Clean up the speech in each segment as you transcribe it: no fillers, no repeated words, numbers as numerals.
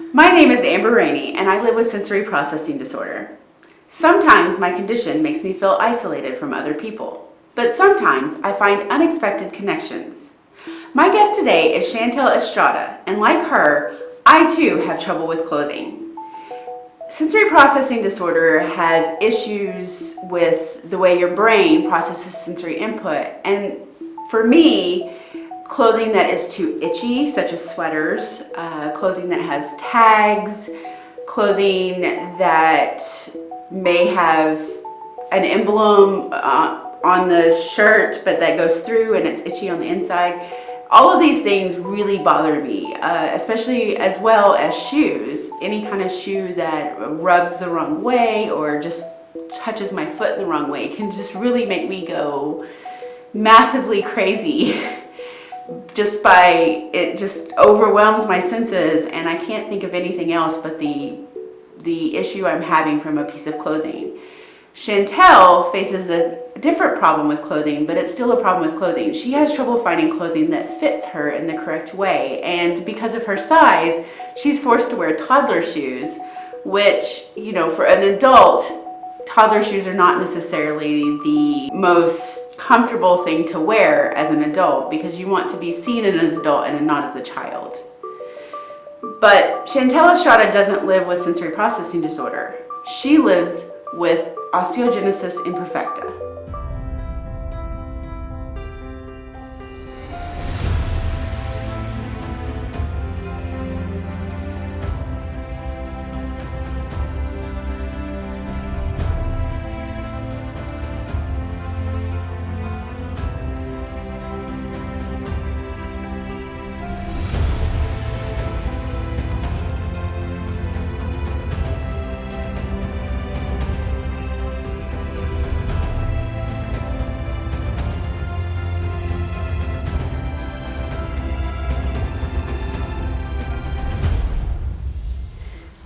My name is Amber Rainey, and I live with sensory processing disorder. Sometimes my condition makes me feel isolated from other people, but sometimes I find unexpected connections. My guest today is Chantel Estrada, and like her, I too have trouble with clothing. Sensory processing disorder has issues with the way your brain processes sensory input, and for me, clothing that is too itchy, such as sweaters, clothing that has tags, clothing that may have an emblem on the shirt but that goes through and it's itchy on the inside. All of these things really bother me, especially as well as shoes. Any kind of shoe that rubs the wrong way or just touches my foot the wrong way can just really make me go massively crazy. It just overwhelms my senses, and I can't think of anything else but the issue I'm having from a piece of clothing. Chantel faces a different problem with clothing, but it's still a problem with clothing. She has trouble finding clothing that fits her in the correct way, and because of her size, she's forced to wear toddler shoes, which, you know, for an adult, toddler shoes are not necessarily the most comfortable thing to wear as an adult because you want to be seen as an adult and not as a child. But Chantel Estrada doesn't live with sensory processing disorder. She lives with Osteogenesis Imperfecta.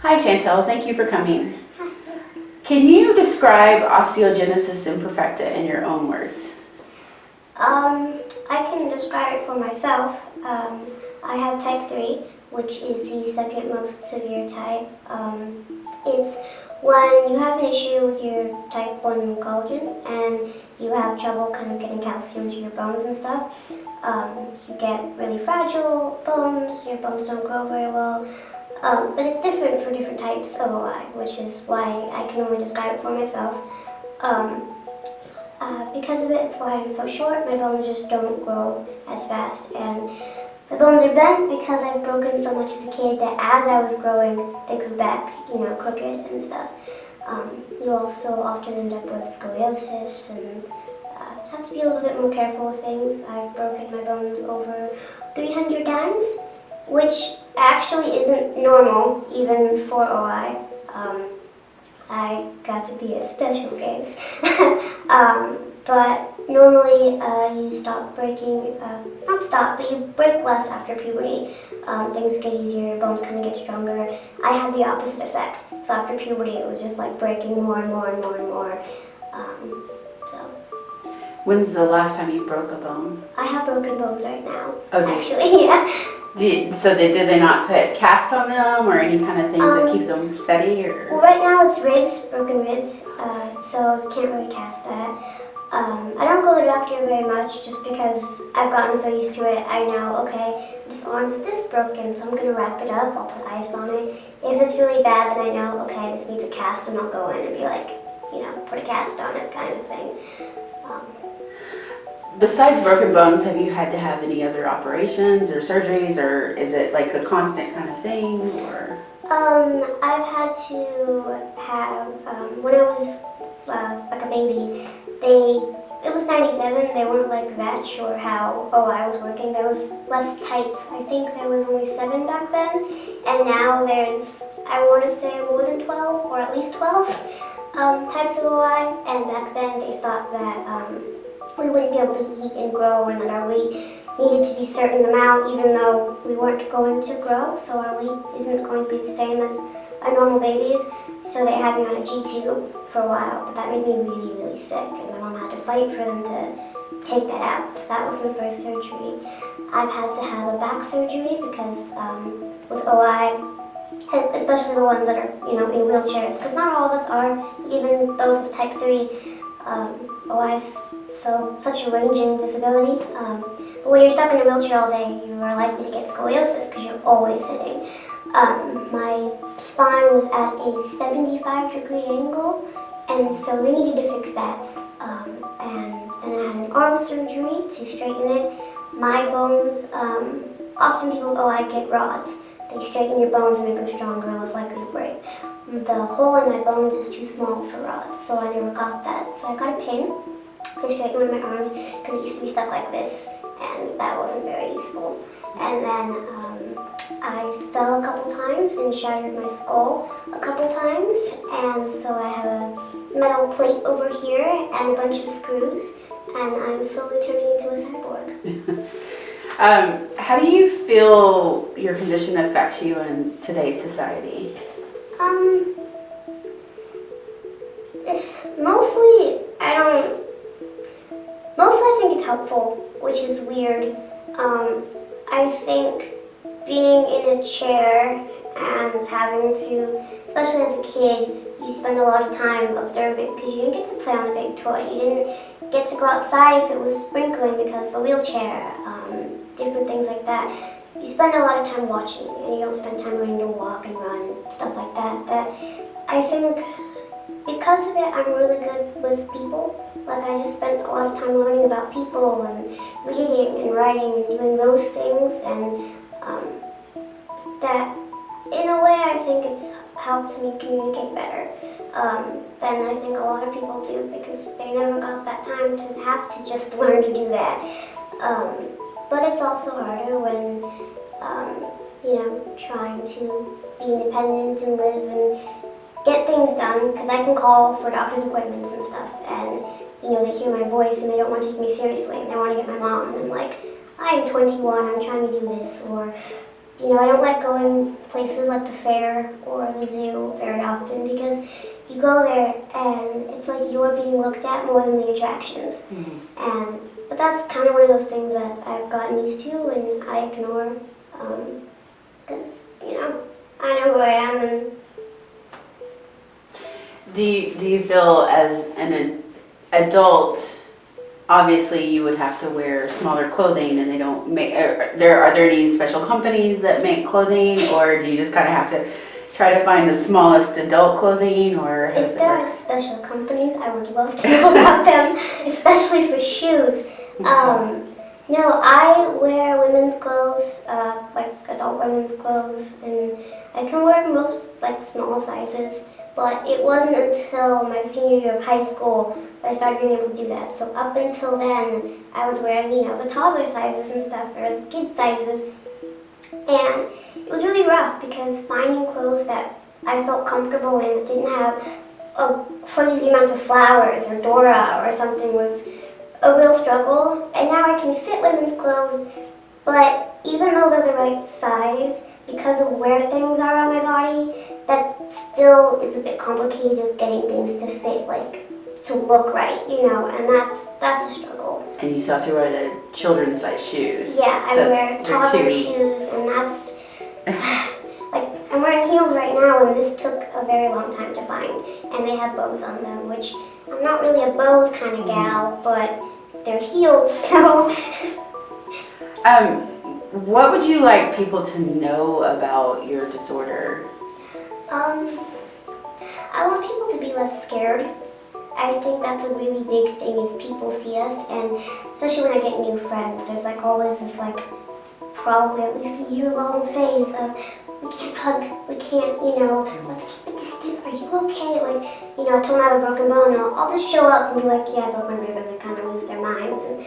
Hi Chantel, thank you for coming. Can you describe osteogenesis imperfecta in your own words? I can describe it for myself. I have type 3, which is the second most severe type. It's when you have an issue with your type 1 collagen and you have trouble kind of getting calcium to your bones and stuff. You get really fragile bones, your bones don't grow very well. But it's different for different types of OI, which is why I can only describe it for myself. Because of it, it's why I'm so short. My bones just don't grow as fast, and my bones are bent because I've broken so much as a kid that as I was growing, they grew back, crooked and stuff. You also often end up with scoliosis and have to be a little bit more careful with things. I've broken my bones over 300 times, which actually isn't normal, even for OI. I got to be a special case. But normally you stop breaking, not stop, but you break less after puberty. Things get easier, your bones kind of get stronger. I had the opposite effect. So after puberty, it was just like breaking more and more and more and more. When's the last time you broke a bone? I have broken bones right now, okay. Actually, yeah. Did they not put cast on them or any kind of things that keep them steady? Or? Well, right now it's ribs, broken ribs, so you can't really cast that. I don't go to the doctor very much just because I've gotten so used to it. I know, okay, this arm's this broken, so I'm going to wrap it up, I'll put ice on it. If it's really bad, then I know, okay, this needs a cast, and I'll go in and be like, put a cast on it kind of thing. Besides broken bones, have you had to have any other operations or surgeries, or is it like a constant kind of thing? Or I've had to have, when I was like a baby, it was 97, they weren't like that sure how OI was working. There was less types. I think there was only 7 back then, and now there's, I want to say more than 12, or at least 12 types of OI, and back then they thought that we wouldn't be able to eat and grow, and that our weight needed to be a certain amount even though we weren't going to grow, so our weight isn't going to be the same as a normal baby's. So they had me on a G-tube for a while, but that made me really, really sick, and my mom had to fight for them to take that out. So that was my first surgery. I've had to have a back surgery because with OI, especially the ones that are, in wheelchairs, because not all of us are, even those with type 3 OIs, so such a ranging disability. But when you're stuck in a wheelchair all day, you are likely to get scoliosis because you're always sitting. My spine was at a 75-degree angle, and so we needed to fix that. And then I had an arm surgery to straighten it. My bones, often people go, I get rods. They straighten your bones and make them stronger and less likely to break. The hole in my bones is too small for rods, so I never got that. So I got a pin to straighten one of my arms because it used to be stuck like this, and that wasn't very useful. And then I fell a couple times and shattered my skull a couple times, and so I have a metal plate over here and a bunch of screws, and I'm slowly turning into a cyborg. How do you feel your condition affects you in today's society? Mostly I think it's helpful, which is weird. I think being in a chair and having to, especially as a kid, you spend a lot of time observing because you didn't get to play on the big toy. You didn't get to go outside if it was sprinkling because the wheelchair, different things like that. You spend a lot of time watching and you don't spend time learning to walk and run and stuff like that. That I think because of it, I'm really good with people. Like I just spent a lot of time learning about people and reading and writing and doing those things, and that in a way I think it's helped me communicate better than I think a lot of people do, because they never got that time to have to just learn to do that. But it's also harder when trying to be independent and live and get things done, because I can call for doctor's appointments and stuff, and they hear my voice and they don't want to take me seriously and they want to get my mom, and I'm like, I'm 21, I'm trying to do this. Or I don't like going places like the fair or the zoo very often, because you go there and it's like you're being looked at more than the attractions. Mm-hmm. But that's kind of one of those things that I've gotten used to and I ignore, because I know who I am. And do you feel as an adult, obviously you would have to wear smaller clothing, and they don't make, are there any special companies that make clothing, or do you just kind of have to try to find the smallest adult clothing, or if there are special companies, I would love to know about them, especially for shoes. No, I wear women's clothes, like adult women's clothes, and I can wear most small sizes. But it wasn't until my senior year of high school that I started being able to do that. So up until then, I was wearing, the toddler sizes and stuff, or the kid sizes. And it was really rough because finding clothes that I felt comfortable in that didn't have a crazy amount of flowers or Dora or something was a real struggle. And now I can fit women's clothes, but even though they're the right size, because of where things are on my body, that still is a bit complicated of getting things to fit, to look right, and that's a struggle. And you still have to wear the children's size shoes. Yeah, I wear toddler shoes, and that's, I'm wearing heels right now, and this took a very long time to find, and they have bows on them, which I'm not really a bows kind of gal, but they're heels, so. What would you like people to know about your disorder? I want people to be less scared. I think that's a really big thing, is people see us, and especially when I get new friends, there's always this probably at least a year-long phase of we can't hug, we can't, let's keep a distance, are you okay? I tell them I have a broken bone, and I'll just show up and be like, yeah, I broke my rib, and they kind of lose their minds. And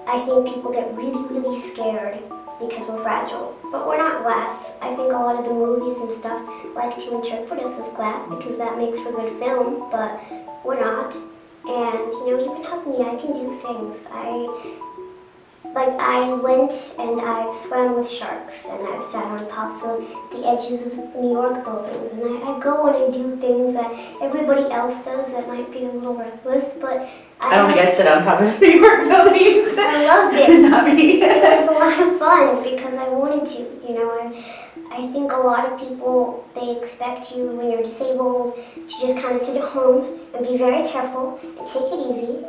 I think people get really, really scared because we're fragile, but we're not glass. I think a lot of the movies and stuff like to interpret us as glass because that makes for good film, but we're not. And you can hug me, I can do things. I went and I swam with sharks, and I've sat on tops of the edges of New York buildings, and I go and I do things that everybody else does that might be a little reckless, but I don't think I'd sit on top of New York buildings. I loved it. Not me. It was a lot of fun because I wanted to, I think a lot of people, they expect you when you're disabled to just kind of sit at home and be very careful and take it easy.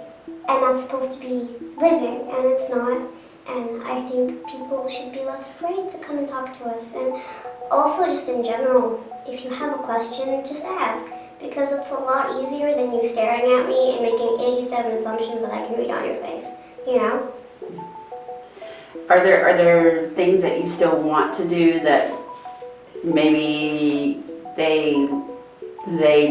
And that's supposed to be living, and it's not. And I think people should be less afraid to come and talk to us. And also just in general, if you have a question, just ask. Because it's a lot easier than you staring at me and making 87 assumptions that I can read on your face, you know? Are there things that you still want to do that maybe they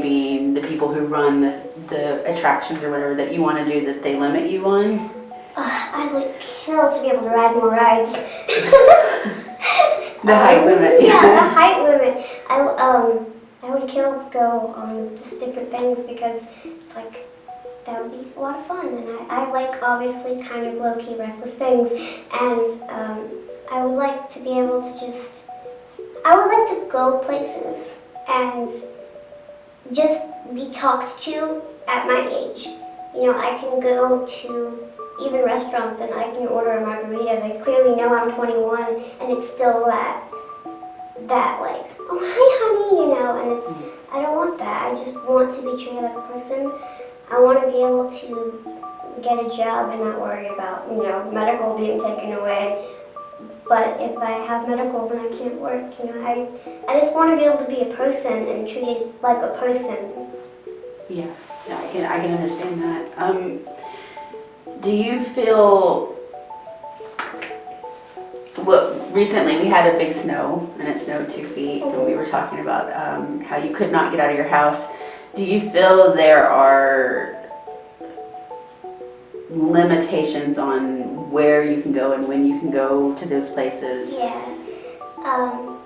being the people who run the attractions or whatever that you want to do that they limit you on? I would kill to be able to ride more rides. The height limit. Yeah, the height limit. I would kill to go on just different things because it's like, that would be a lot of fun. And I like obviously kind of low-key reckless things. And I would like to be able to I would like to go places and just be talked to at my age. You know, I can go to even restaurants and I can order a margarita. They clearly know I'm 21 and it's still that like, oh hi honey, you know, and it's, I don't want that. I just want to be treated like a person. I want to be able to get a job and not worry about, you know, medical being taken away. But if I have medical, then I can't work, you know. I just want to be able to be a person and treated like a person. Yeah, I can understand that. Do you feel, well, recently we had a big snow and it snowed 2 feet and we were talking about how you could not get out of your house. Do you feel there are limitations on where you can go and when you can go to those places? Yeah,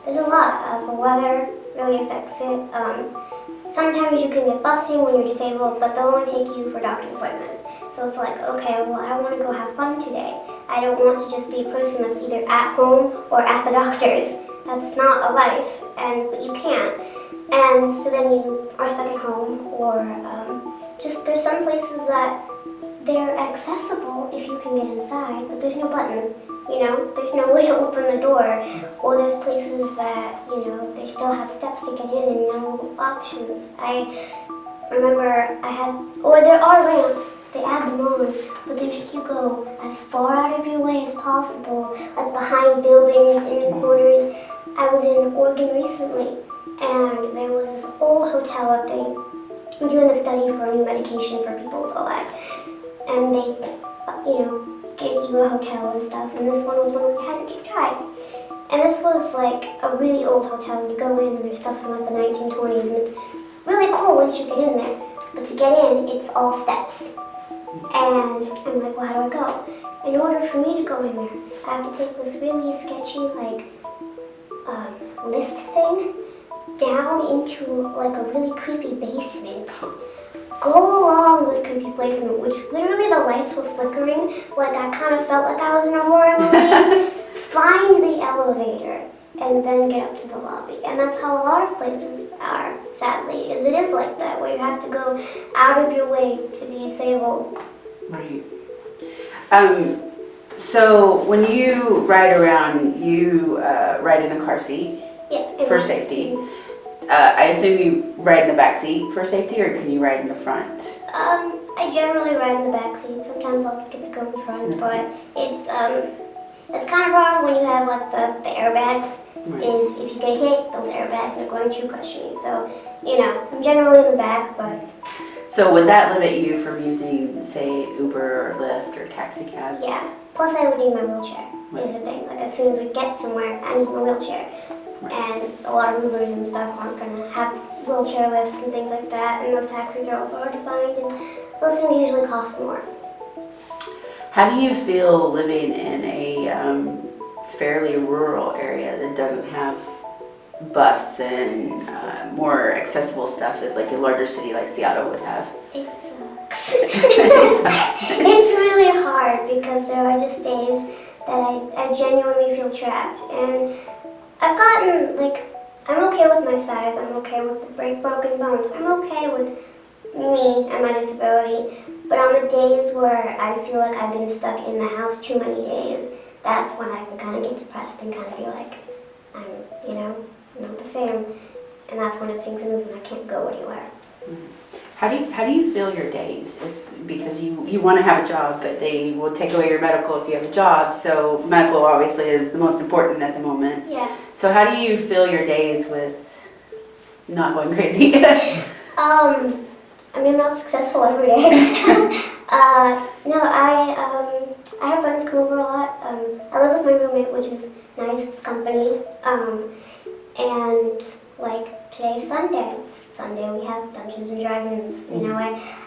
there's a lot. The weather really affects it. Sometimes you can get busing when you're disabled, but they'll only take you for doctor's appointments. So it's like, okay, well, I want to go have fun today. I don't want to just be a person that's either at home or at the doctor's. That's not a life, but you can't. And so then you are stuck at home, or just there's some places that they're accessible if you can get inside, but there's no button, you know? There's no way to open the door. Or there's places that, you know, they still have steps to get in and no options. I remember there are ramps, they add them on, but they make you go as far out of your way as possible, like behind buildings, in the corners. I was in Oregon recently, and there was this old hotel that they were doing a study for a new medication for people with OI. And they, you know, gave you a hotel and stuff, and this one was one we hadn't tried. And this was like a really old hotel, and you go in and there's stuff from like the 1920s, and it's really cool once you get in there. But to get in, it's all steps. And I'm like, well, how do I go? In order for me to go in there, I have to take this really sketchy, like, lift thing down into like a really creepy basement. Go along this creepy basement, which literally the lights were flickering, like I kind of felt like I was in a horror movie. Find the elevator and then get up to the lobby. And that's how a lot of places are, sadly, is it is like that, where you have to go out of your way to be disabled. Right. So when you ride around, you ride in a car seat for safety. I assume you ride in the back seat for safety, or can you ride in the front? I generally ride in the back seat. Sometimes I'll get to go in the front, but it's kind of hard when you have like the airbags. Right. Is if you get hit, those airbags are going to crush me. So, you know, I'm generally in the back, but. So would that limit you from using, say, Uber or Lyft or taxi cabs? Yeah. Plus, I would need my wheelchair. Right. Is the thing. Like as soon as we get somewhere, I need my wheelchair. Right. And a lot of Ubers and stuff aren't going to have wheelchair lifts and things like that. And those taxis are also hard to find, and those things usually cost more. How do you feel living in a fairly rural area that doesn't have bus and more accessible stuff that like a larger city like Seattle would have? It sucks. It's really hard because there are just days that I genuinely feel trapped. And I've gotten, like, I'm okay with my size, I'm okay with the broken bones, I'm okay with me and my disability, but on the days where I feel like I've been stuck in the house too many days, that's when I can kind of get depressed and kind of feel like I'm, not the same. And that's when it sinks in, is when I can't go anywhere. How do you feel your days? Because you want to have a job, but they will take away your medical if you have a job. So medical obviously is the most important at the moment. Yeah. So how do you fill your days with not going crazy? I'm not successful every day. No, I have friends come over a lot. I live with my roommate, which is nice. It's company. And like today's Sunday. Sunday we have Dungeons and Dragons.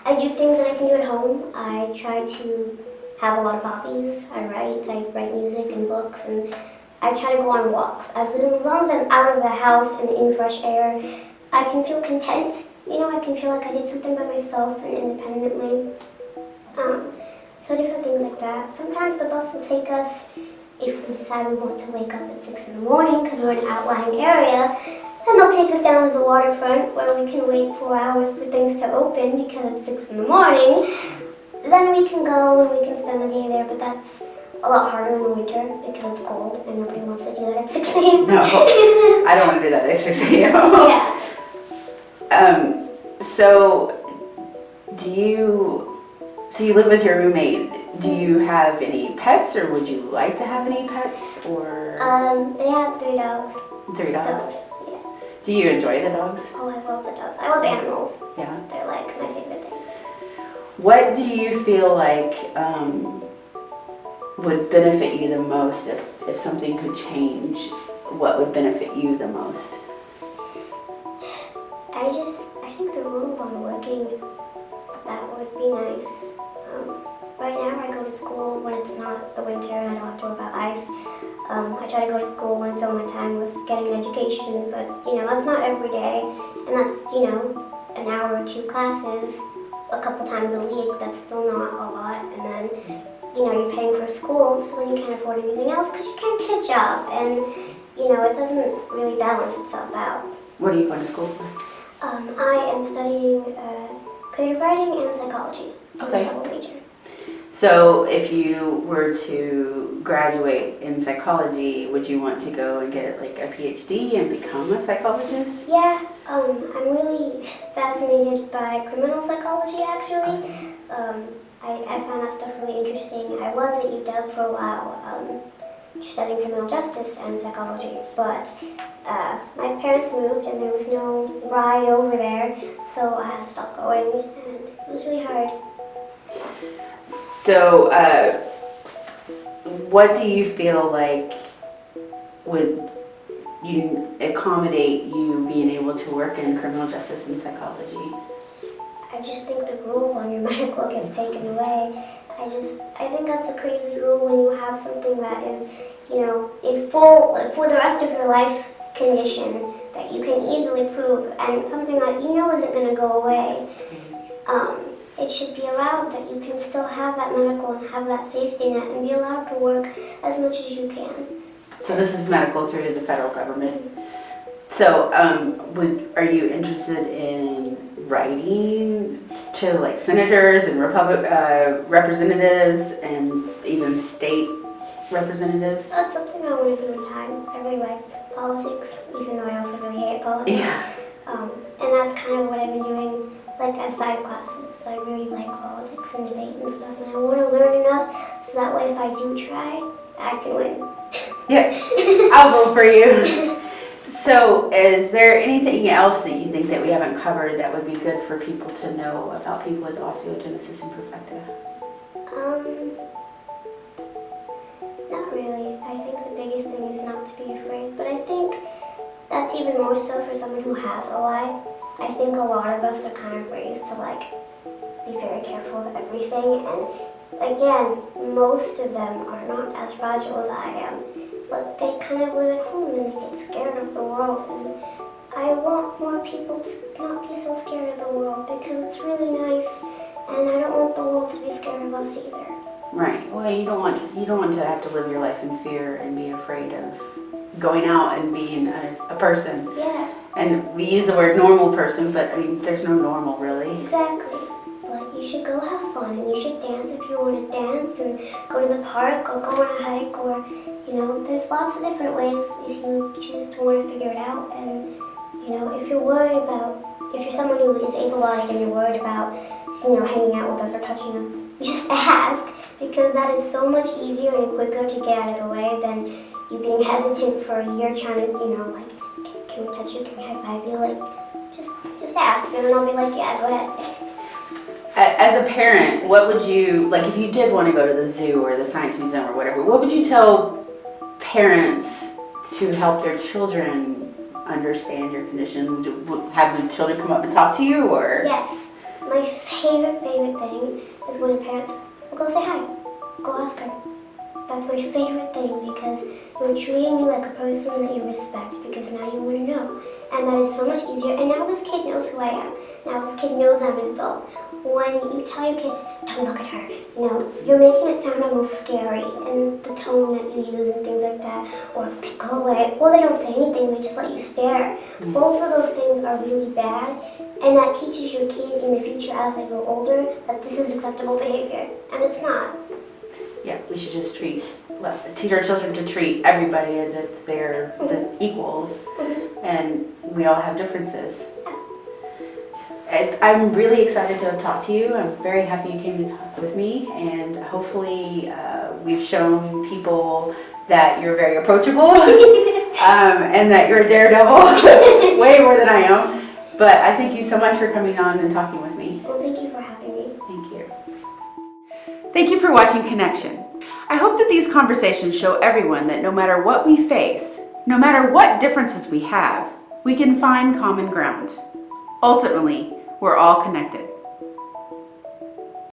I do things that I can do at home. I try to have a lot of hobbies. I write music and books, and I try to go on walks. As long as I'm out of the house and in fresh air, I can feel content. I can feel like I did something by myself and independently. So different things like that. Sometimes the bus will take us, if we decide we want to wake up at 6 in the morning because we're in an outlying area, and they'll take us down to the waterfront where we can wait 4 hours for things to open because it's 6 in the morning. Then we can go and we can spend the day there, but that's a lot harder in the winter because it's cold and nobody wants to do that at 6 a.m. No, I don't want to do that at 6 a.m. Yeah. So you live with your roommate. Do you have any pets, or would you like to have any pets, or? They have 3 dogs. 3 dogs? So, yeah. Do you enjoy the dogs? Oh, I love the dogs. I love animals. Yeah. They're like my favorite things. What do you feel like would benefit you the most if something could change? What would benefit you the most? I think the rules on working, that would be nice. Right now I go to school when it's not the winter and I don't have to worry about ice. I try to go to school and fill my time with getting an education, but that's not every day, and that's an hour or 2 classes a couple times a week. That's still not a lot, and then you're paying for school, so then you can't afford anything else because you can't get a job, and it doesn't really balance itself out. What are you going to school for? I am studying creative writing and psychology. Okay. Double major. So if you were to graduate in psychology, would you want to go and get like a PhD and become a psychologist? Yeah, I'm really fascinated by criminal psychology actually. Okay. I found that stuff really interesting. I was at UW for a while studying criminal justice and psychology, but my parents moved and there was no ride over there, so I had to stop going, and it was really hard. So, what do you feel like would accommodate you being able to work in criminal justice and psychology? I just think the rules on your medical gets taken away. I think that's a crazy rule when you have something that is, a full, for the rest of your life condition that you can easily prove, and something that isn't going to go away. It should be allowed that you can still have that medical and have that safety net and be allowed to work as much as you can. So this is medical through the federal government. So are you interested in writing to like senators and representatives and even state representatives? That's something I want to do in time. I really like politics, even though I also really hate politics. Yeah. And that's kind of what I've been doing, like as side classes. I really like politics and debate and stuff, and I want to learn enough so that way if I do try, I can win. Yeah, I'll vote for you. So is there anything else that you think that we haven't covered that would be good for people to know about people with osteogenesis imperfecta? Not really. I think the biggest thing is not to be afraid, but I think that's even more so for someone who has OI. I think a lot of us are kind of raised to be very careful of everything, and again, most of them are not as fragile as I am, but they kind of live at home and they get scared of the world, and I want more people to not be so scared of the world because it's really nice, and I don't want the world to be scared of us either. Right. Well, you don't want to have to live your life in fear and be afraid of going out and being a person. Yeah. And we use the word normal person, but I mean, there's no normal really. Exactly. But you should go have fun, and you should dance if you want to dance, and go to the park, or go on a hike, or, you know, there's lots of different ways if you choose to want to figure it out. And, you know, if you're worried about, if you're someone who is able-bodied and you're worried about, you know, hanging out with us or touching us, just ask, because that is so much easier and quicker to get out of the way than you being hesitant for a year trying to, you know, like, can we touch you, can we high five you, like, just ask, and then I'll be like, yeah, go ahead. As a parent, what would you, like if you did want to go to the zoo or the science museum or whatever, what would you tell parents to help their children understand your condition? Have the children come up and talk to you, or? Yes. My favorite thing is when a parent says, well, go say hi, go ask her. That's my favorite thing, because you're treating me like a person that you respect, because now you want to know. And that is so much easier. And now this kid knows who I am. Now this kid knows I'm an adult. When you tell your kids, don't look at her, you know, you're making it sound almost scary, and the tone that you use and things like that, or go away, or they don't say anything, they just let you stare. Both of those things are really bad, and that teaches your kid in the future as they grow older that this is acceptable behavior, and it's not. Yeah, we should just teach our children to treat everybody as if they're the equals, and we all have differences. I'm really excited to have talked to you. I'm very happy you came to talk with me, and hopefully we've shown people that you're very approachable and that you're a daredevil, way more than I am. But I thank you so much for coming on and talking with me. Well, thank you for having me. Thank you. Thank you for watching Connection. I hope that these conversations show everyone that no matter what we face, no matter what differences we have, we can find common ground. Ultimately, we're all connected.